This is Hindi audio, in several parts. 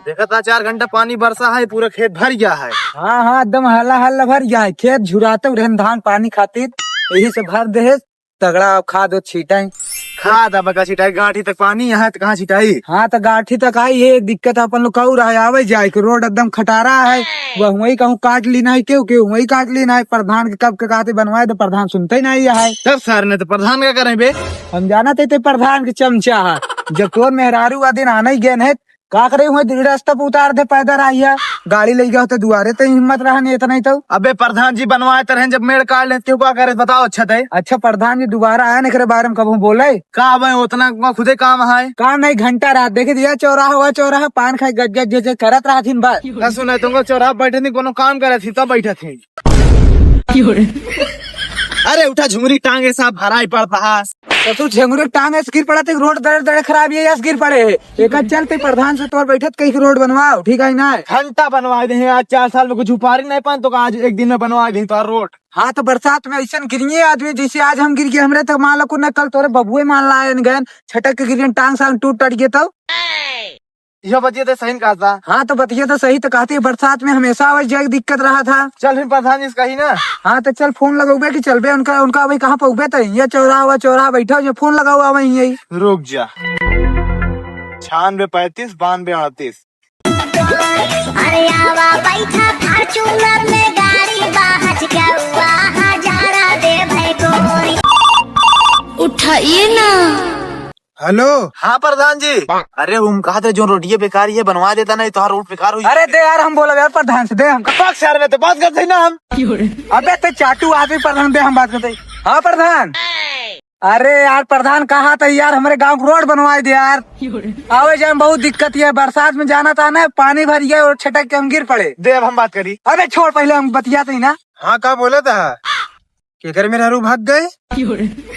देखा था 4 घंटा पानी बरसा है, पूरा खेत भर गया है। हाँ हाँ, एकदम हल्ला हल्ला भर गया है। खेत झुराते रहन धान पानी खातिर, यही से भर दे तगड़ा खाद छीटा। खाद अब का छिटाई, गांठी तक पानी यहाँ कहाँ छिटाई। हाँ तो गाठी तक आई, ये एक दिक्कत अपन लोग कहू रहा है आवे जाए के रोड एकदम खटारा है। वह वही कहूँ काट ली नहीं, क्यों वही काट ली नहीं। प्रधान के कब के कहते बनवाए तो प्रधान सुनते ही नहीं है। तब सर ने तो प्रधान क्या करें बे। हम जाना थे प्रधान के चमचा है। जब तोर मेहरारू का दिन आना ही गेन है, का करे हुए रास्ता पे उतार दे पैदल आइया, गाड़ी ले गया तो दुआरे तो हिम्मत रहा नहीं इतना ही। तो अबे प्रधान जी बनवाए तो जब मेड़ काट ले क्यों क्या करे बताओ। अच्छा थे। अच्छा प्रधान जी दोबारा आया नहीं करे बारे में कब बोले का भाई उतना खुदे काम है। काम नहीं, घंटा रात देखे दिया चौराहा हुआ चौराहा पान खाई गज गज करत रहा थी बात। ना सुना तुमको चौराहा बैठे थी कोनो काम करे थी तब बैठे थे। अरे उठा झुमरी टांगे साहब भराई पड़ता है। तो तू झंगुरे टांग गिर पड़ा थे, रोड दड़े दड़े खराब है या गिर पड़े है। एक चलते प्रधान से तोर बैठत कहीं रोड बनवाओ, ठीक है ना। घंटा बनवा दे आज 4 साल में कुछ उपारी नहीं पान तो आज एक दिन में बनवा दे तो रोड। हाँ तो बरसात में ऐसा गिरिए आदमी जैसे आज हम गिर गए, हमरे तो मान लो को न कल तोरे बबुए मान लाए गए छटक के गिर टांग साल टूट टट गए। तो यह बतिया तो सही कहा था। हाँ तो बतिया तो सही तो कहती है, बरसात में हमेशा आवाज जाए दिक्कत रहा था। चल फिर प्रधान जी कही ना। हाँ तो चल फोन लगाओगे कि चल बे उनका वही कहाँ पहुँचे तो ये चौराहा बैठा जो फोन लगाओ वही यही। रुक जा 96 35 92 38। अरे आवा बैठा फॉर्च्यूनर में गाड़ी बाहर गवा हजारा दे भाई कोई उठाइए ना। हेलो हाँ प्रधान जी। अरे हम कहा थे जो रोटिये बेकार ये बनवा देता नहीं तो रोड बेकार हुई। अरे दे यार हम बोला यार प्रधान से दे हम शहर में तो बात करते ना हम। अबे तो चाटू आदमी प्रधान दे हम बात करते। हाँ प्रधान। अरे यार प्रधान कहा था यार हमारे गांव को रोड बनवाए दे यार, आवे जाए बहुत दिक्कत है। बरसात में जाना था ना, पानी भर गया और छटक के हम गिर पड़े। दे अब हम बात करी। अरे छोड़ पहले हम बतियाते ही ना। हाँ क्या बोला था कि घर में हरू भाग गए।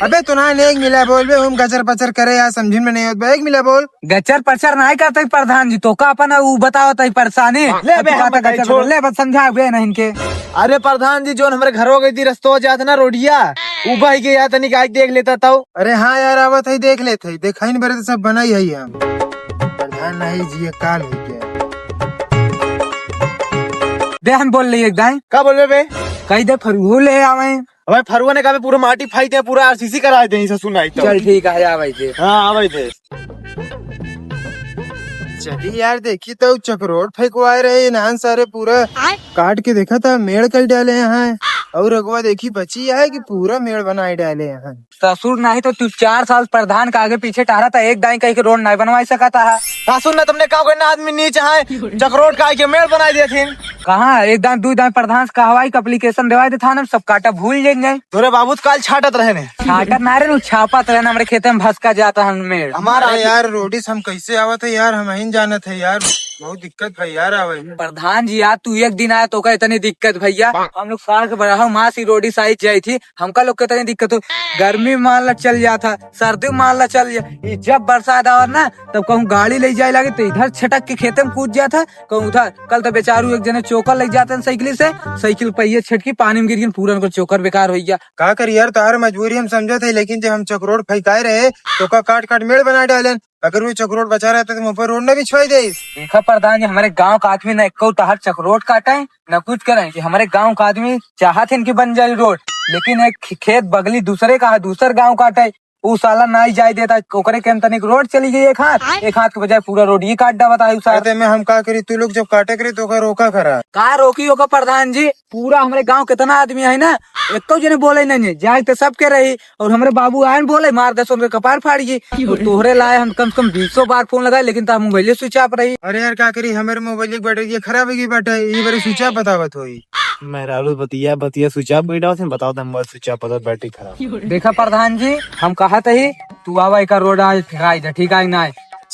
अबे तुना ने एक मिला बोल बे हम गचर पचर करे यार समझ में नहीं होता। एक मिला बोल गचर पचर नहीं करते प्रधान जी, तो का अपन वो बताओ तई परेशानी ले बस समझा बे नहीं इनके। अरे प्रधान जी जो हमारे घर हो गई थी रस्तों जाते ना रोडिया उबा के या तनिक आज देख लेता था। अरे हाँ यार आवत है देख लेते देखा ही बरे तो सब बना ही है हम प्रधान नहीं जी काल हो गया। दे हम बोल रही एकदम क्या बोल बे कही दे फरू ले आवे। भाई फरुआ ने कहा पूरा माटी फाइते पूरा आरसीसी करा दे सुनाई तो। चल ठीक है आ भाई थे। हाँ भाई थे। चली यार देखी तो चक्रोट फेंकवाए रहे नान सारे पूरा काट के देखा था मेड़ कर डाले यहाँ और अगवा देखी बची है कि पूरा मेड़ बनाए डाले यहाँ। ससुर नहीं तो तू 4 साल प्रधान का आगे पीछे टहरा था, एक दाई कहीं के रोड नहीं बनवा सकता है। ससुर ने तुमने कहा ना आदमी नीचे है चक्रोट का के मेड़ बनाई दिए थे। कहाँ एक दाई 2 दाई प्रधान से कहवाई का एप्लीकेशन देवाई थे थाने में सब काटा भूल जाएंगे। तोरे बाबू काल छाटत रहे ने छाटत ना रहे छापत रहे हमारे खेते में भसका जाता है मेड़ हमारा यार रोडिस हम कैसे आवत है यार हम ही जाना थे यार बहुत दिक्कत भाई यार आवे। प्रधान जी यार तू एक दिन आया तो का इतनी दिक्कत भैया, हम लोग साल के बड़ा माँ सी रोडी साइज जाई थी हमका लोग को इतनी दिक्कत हो। गर्मी मान ला चल जाता, सर्दी मान ला चल जा, जब बरसात आवर ना तब कहूँ गाड़ी ले जाए लगे तो इधर छटक के खेते में कूद जाता कहूँ उधर। कल तो बेचारू एक जने चोकर ले जाते साइकिल से, साइकिल पहिए छटकी पानी में गिर गई पूरा उनको चोकर बेकार हो गया। का कर यार तार मजबूरी हम समझे थे लेकिन जब हम चक्रोट फेंकाए रहे तो का काट काट मेड़ बना डाले। अगर वो चक्रोट बचा रहता तो ऊपर रोड न भी छोड़ दे। देखा प्रधान जी हमारे गांव का आदमी न एक तहर चक्रोट काटे न कुछ करे कि हमारे गांव का आदमी चाहते इनकी बन जाए रोड, लेकिन एक खेत बगली दूसरे का है दूसर गांव काटे वो साला नहीं जाए देता ओकरे के तनिक रोड चली गई एक हाथ के बजाय पूरा रोड ही काट डालता है। में हम का करी तू लोग जब काटे करी तो का रोका करा कहा रोकी होगा प्रधान जी, पूरा हमारे गांव कितना आदमी है ना एक जने बोले नहीं जाए तो सबके रही और हमारे बाबू आए बोले मार 10 उनके कपार फाड़ गई। तोहरे लाए हम कम से कम 20 बार फोन लगाए लेकिन तो मोबाइल स्विच ऑफ रही। अरे यार क्या करी हमारे मोबाइल की बैटरी खराब है बैठा ये बार स्विच ऑफ बतावत हुई। मेरा बतिया स्विच ऑफ बैठा बताओ स्विच ऑफ बैटरी खराब। देखा प्रधान जी हम कहा ही तू आवा का रोड आज फेंकाई दे ठीक है ना,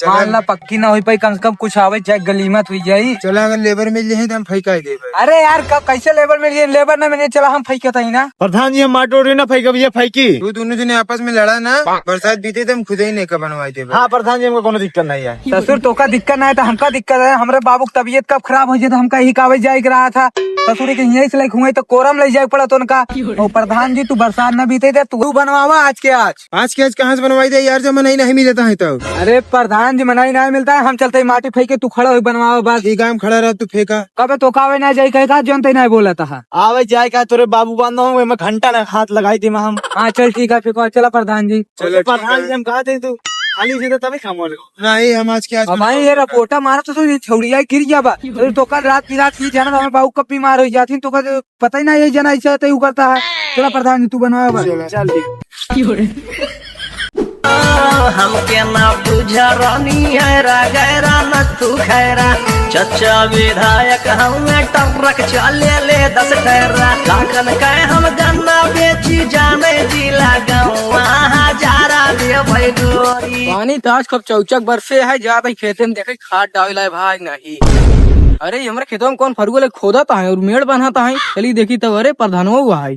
मान ला पक्की ना हो पाई कम से कम कुछ आवे चाहे गलीमत हुई जाये। चला अगर लेबर मिल जाए तो हम फेंकाई दे। अरे यार कैसे लेबर मिल जाए, लेबर न मिले चला हम फेंकता ही ना। प्रधान जी हम माटोरी ना फेंका भैया फेंकी तू दोनों जने आपस में लड़ा ना बरसात बीते तो हम खुद ही नहीं बनवाई दे। हाँ प्रधान जी हमको कोनो दिक्कत नहीं है। ससुर तो का दिक्कत नहीं तो हमका दिक्कत है, हमारे बाबू की तबीयत कब खराब हो जाए तो हमका ही कागज जाए रहा था ससुर के यही से हुए तो कोरम ले जाए पड़ा तो उनका। और प्रधान जी तू बरसात न बीते थे तू बनवावा आज के आज कहाँ से बनवाई दे यार जब नहीं मिलता है तो। अरे प्रधान प्रधान जी मनाई नहीं मिलता है, हम चलते ही माटी फेंके, तू खड़ा हो बनवाओ बस। ठीक है हम खड़ा रह, तू फेंका। कबे तो कावे ना जाई कहेगा जोन ते नहीं बोला था। आवे जाए का तोरे बाबू बांधो हूँ मैं घंटा ना हाथ लगाई थी हम। हाँ चल ठीक है फेंको, चला प्रधान जी। चलो प्रधान जी हम कहा थे तू खाली से तो तभी खामोल नहीं, हम आज के आज अब भाई ये रपोटा मारा तो ये छौड़िया गिर गया बा, तो कल रात की रात की जाना हमें बाबू कब बीमार हो जाती तो कल पता ही ना ये जना ऐसा तय करता है। चला प्रधान जी तू बनवा बा। चल ठीक। हमके ना बुझा रानी है गैरा न तू खैरा चचा विधायक हमें टरक चले ले 10 टैरा लाखन कहे हम गन्ना बेची जाने जिला गवा हजारा दे भाई डोरी। पानी ताज कब चौचक बरसे है, जा भाई खेते में देखे खाद डाले भाई नहीं। अरे हमारे खेतों में कौन फरुगो ले खोदाता है और मेड़ बनाता है, चली देखी तब अरे प्रधान हुआ है।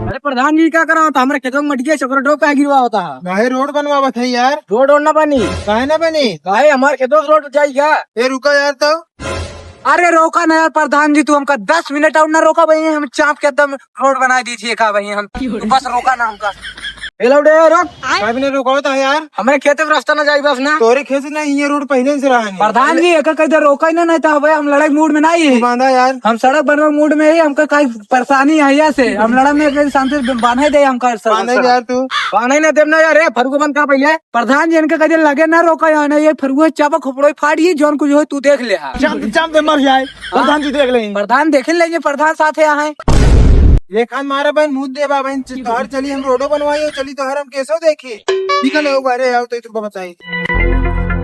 अरे प्रधान जी क्या करा होता, हमारे खेतों में मटिया चक्कर डोब का गिरवा होता है। काहे रोड बनवा थे यार? रोड और ना बनी, काहे ना बनी? काहे हमारे खेतों से रोड जाएगा। ये रुका यार तो। अरे रोका ना यार प्रधान जी, तू हमका 10 मिनट और ना रोका भैया, हम चाप के एकदम रोड बना दीजिए का भैया हम, तू बस रोका ना हमका। हेलो डे रोक, काहे भी नहीं रुका होता है यार? हमारे खेते में रास्ता ना जाए बस ना। तोरे खेत से नहीं, ये रोड पहले से रहा है। प्रधान जी एक कहीं रोका ही ना नहीं था भैया, हम लड़ाई मूड में नहीं है। बांधा यार, हम सड़क बनवा मूड में ही, हमका कहीं परेशानी है यहाँ से, हम लड़ा में शांति बांधे दे हमका बांधा यार तू। बांधे ना देव ना यार, फरुगो बंद का पहले प्रधान जी इनका कहीं लगे ना रोका यहाँ ना, ये फरुगो चापा खोपड़ो फाड़ी जौन कुछ हो तू देख ले। चाप पे मर जाए प्रधान जी देख लेंगे। प्रधान देख लेंगे, प्रधान साथ यहाँ है। ये खान मारा बहन मुँह दे बा बहन, तोहर चली हम रोडो बनवाई चली तोहर हम कैसो देखी निकल हो बारे आओ तो तुमको बताई।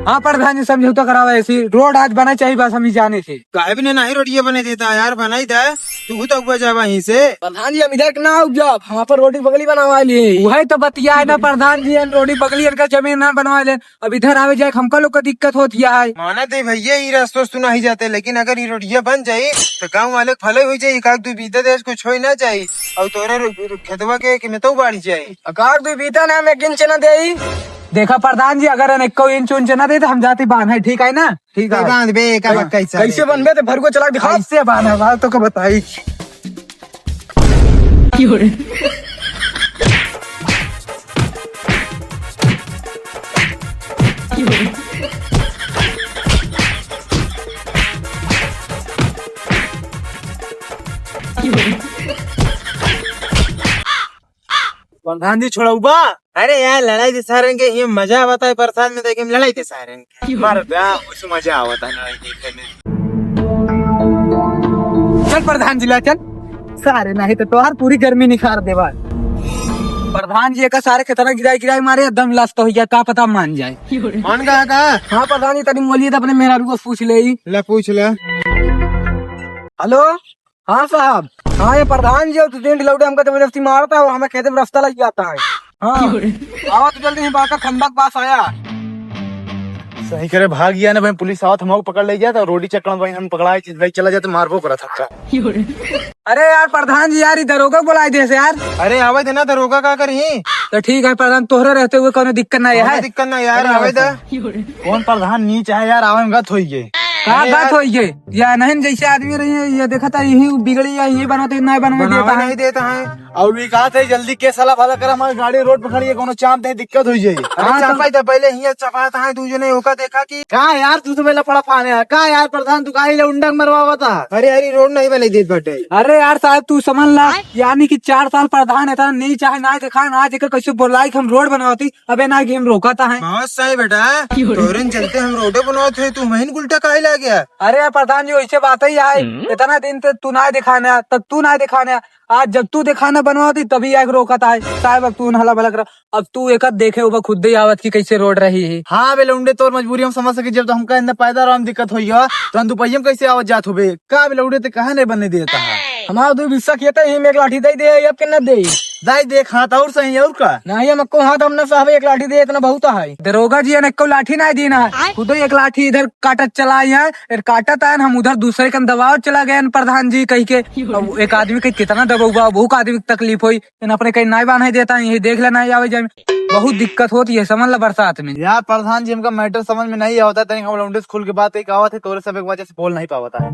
हाँ प्रधान जी समझौता करावा, ऐसी रोड आज बना चाहिए बस हम ही जाने से। काहे भी नहीं रोडिया बने देता यार, बनाई था तू तो बजा वहीं से। प्रधान जी हम इधर ना उपजाओ, वहाँ पर रोटी बगली बनवा लिए, वही तो बतिया है ना प्रधान जी, रोटी बगली इनका जमीन ना बनवा ले, अब इधर आवे जाए हमका लोग को दिक्कत होती है। माना थे भैया ये रास्तों से नहीं जाते, लेकिन अगर ये रोडिया बन जाये तो गाँव वाले फले हो जाये, काक तू बीते देश कुछ हो ना चाहिए और तोरे खेतवा के कीमतों बढ़ जाये। अकार तू बीता ना मैं गिन चना दे। देखा प्रधान जी अगर इनको इंच उंच ना दे तो हम जाते बांध है, ठीक है ना? ठीक है बांध बे कैसे बनबे तो भर को चला दिखा, कैसे बांधा बात तो को बताई। प्रधान जी छोड़ा बा। अरे यार लड़ाई के सारन के ये मजा आता है, प्रसाद में देखे लड़ाई के सारन मार उस मजा आवता है लड़ाई देखे में। चल प्रधान जी ला चल, सारे नहीं तो तोहार पूरी गर्मी निखार देवा। प्रधान जी का सारे कितना गिराई मारे दम लस्त हो गया, का पता मान जाए। मान का? हाँ प्रधान जी तनी बोलिए तो अपने मेहरारू को पूछ ले। ले पूछ ले। हेलो हाँ साहब, हाँ ये प्रधान जी और दिन लौटे हमका जबरदस्ती मारता है और हमें खेते में रास्ता लग जाता है। हाँ आवा तो जल्दी बात का खंडा के पास आया। सही करे भाग गया ना भाई, पुलिस आवत हमको पकड़ ले गया था, रोडी चक्कर भाई हम पकड़ा चला जाते मारबो करा थक्का। अरे यार प्रधान जी यार दरोगा बुलाई दे से यार। अरे आवे थे ना दरोगा का करी तो ठीक है प्रधान, तोहरे रहते हुए कोई दिक्कत नहीं है। दिक्कत ना यार, आवे था कौन प्रधान नीच है यार, आवे में गत हो गए। कहा बात हो ये या नहीं, जैसे आदमी रही है ये देखा था यही बिगड़ी या ये बनाते नहीं बनवा नहीं देता है। और भी कहा था जल्दी के साला फाला कर, हमारी गाड़ी रोड पर खड़ी है, कोनो चाप दे दिक्कत हो जाए। चापाई था पहले ही चपाता है, तू जो नहीं होगा देखा कि कहा यार तू तो पहले पड़ा पाने है, कहा यार प्रधान तू कहा उंडा मरवा था। अरे अरे रोड नहीं बने देत बटे। अरे यार साहब तू समझ ला, यानी कि 4 साल प्रधान है था, नहीं चाहे ना दिखा ना देकर कैसे बोला हम रोड बनवाती, अबे ना कि हम रोका था है। बहुत सही बेटा, तोरन चलते हम रोडे बनवाते तू महीन उल्टा काहे ला गया। अरे प्रधान जी वैसे बात ही है, इतना दिन तक तू ना दिखाना तब तू ना दिखाना, आज जब तू दिखाना बनवाती तभी आग रोका था साहब। अब तू हला भला कर, अब तू एक देखे हुआ खुद ही आवत की कैसे रोड रही है। हाँ बेले उंडे तोर मजबूरी हम समझ सके, जब तो हमका अंदर पैदा रहा दिक्कत हुई है तो हम दुपहिया में कैसे आवत जात हो बे, का बेले उंडे तो कहा नहीं बनने देता है। हमारा दो विस्सा किया था एक लाठी दे दे अब के न दे दाई देख हाथ और सही और का नहीं, हमको हाथ हमने साहब एक लाठी दे इतना बहुत है। दरोगा जी ने को लाठी नहीं देना है, खुद ही एक लाठी इधर काटत चलाई है, फिर काटत है हम उधर दूसरे का दबाव चला गए प्रधान जी कही के। अब एक आदमी के कितना दबाव भूख आदमी की तकलीफ हुई, अपने कहीं नहीं बांध देता है, यही देख लेना आवे जाए बहुत दिक्कत होती है समझ ला बरसात में। यार प्रधान जी हमका मैटर समझ में नहीं आवता, हम खुल के बात एक आवत है, तोरे सब एक वजह से बोल नहीं पावता है।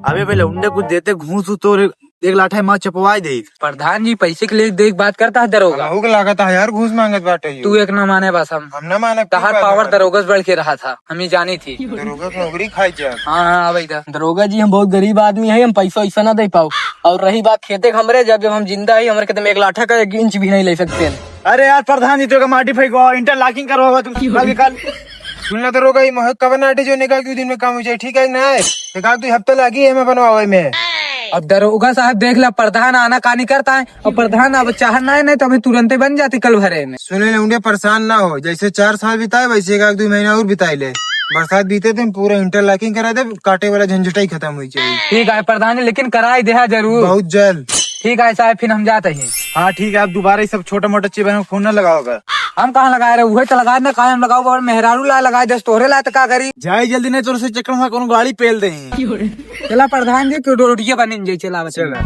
अबे पहले उंडे कुछ देते घूस तो एक लाठे माँ चपवाई दे। प्रधान जी पैसे के लिए देख बात करता है दरोगा। हमहू के लागत है यार घूस मांगत बाटे तू एक न माने बस हम न माने तहार पावर दरोगा से बढ़ के रहा था, हम ही जानी थी। दरोगा की नौकरी खाई जा। हाँ अब इधर दरोगा जी हम बहुत गरीब आदमी है, हम पैसा वैसा ना दे पाओ। और रही बात खेते हमरे, जब हम जिंदा है हमारे खेते में एक लाठा का 1 इंच भी नहीं ले सकते। अरे यार प्रधान जी तो माटी फेंको, इंटरलॉकिंग करवाओ तुम कल। सुन ला दरोगा ये महक कब नाटे जो निकाल के दिन में काम हो जाए, ठीक है ना? निकाल तू हफ्ता लगी है मैं बनवावे में। अब दरोगा साहब देख ला, प्रधान आना कानी करता है और प्रधान अब चाहना है नहीं तो अभी तुरंत ही बन जाती कल भरे में। सुने ले परेशान ना हो, जैसे 4 साल बिताए वैसे 1-2 महीना और बिताए ले। बरसात बीते थे पूरा इंटरलॉकिंग करा दे, काटे वाला झंझटा ही खत्म हुई चाहिए। ठीक है प्रधान जी, लेकिन कराई दे जरूर बहुत जल्द। ठीक है साहब, फिर हम जाते हैं। हाँ ठीक है, आप दोबारा ये सब छोटा मोटा चीज में फोन न लगाओगा। हम कहाँ लगाए रहे, वही तो लगाए ना, कायम लगाओ और मेहरारू ला लगाए, दस तोहरे ला तो का करी। जाए जल्दी नहीं तो उसे चक्कर में कोनो गाड़ी पेल दे। चला प्रधान जी क्यों रोटियां बनी जाए, चला चला।